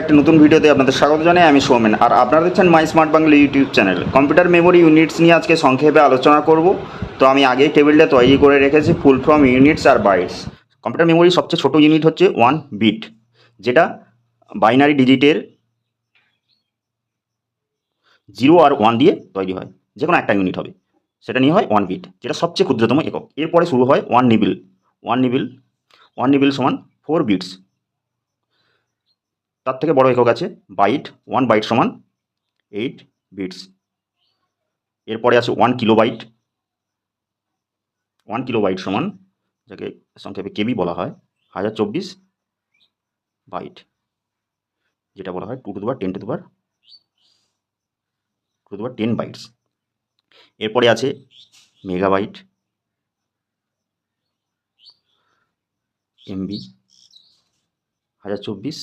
একটা নতুন ভিডিওতে আপনাদের স্বাগত জানাই। আমি সৌমেন, আর আপনারা দেখছেন মাই smart Bangla YouTube channel. Computer memory units নিয়ে আজকে সংক্ষেপে আলোচনা করব। তো আমি আগেই টেবিলটা তৈরি করে রেখেছি ফুল ফর্ম ইউনিটস আর বাইটস। কম্পিউটার মেমোরির সবচেয়ে ছোটো ইউনিট হচ্ছে 1 বিট, যেটা বাইনারি ডিজিটের 0 আর 1 দিয়ে তৈরি হয়। যে কোনো একটা ইউনিট হবে, সেটা নিয়ে হয় 1 বিট, যেটা সবচেয়ে ক্ষুদ্রতম একক। এরপরে শুরু হয় 1 নিবিল। 1 নিবিল সমান 4 বিটস। তার থেকে বড় একক আছে বাইট। 1 বাইট সমান 8 বিটস। এরপরে আছে 1 কিলোবাইট। 1 কিলোবাইট সমান, যাকে সংক্ষেপে কেবি বলা হয়, 1024 বাইট, যেটা বলা হয় 2 to the power 10 to the power 10 bytes. এরপরে আছে মেগাবাইট, এমবি, 1024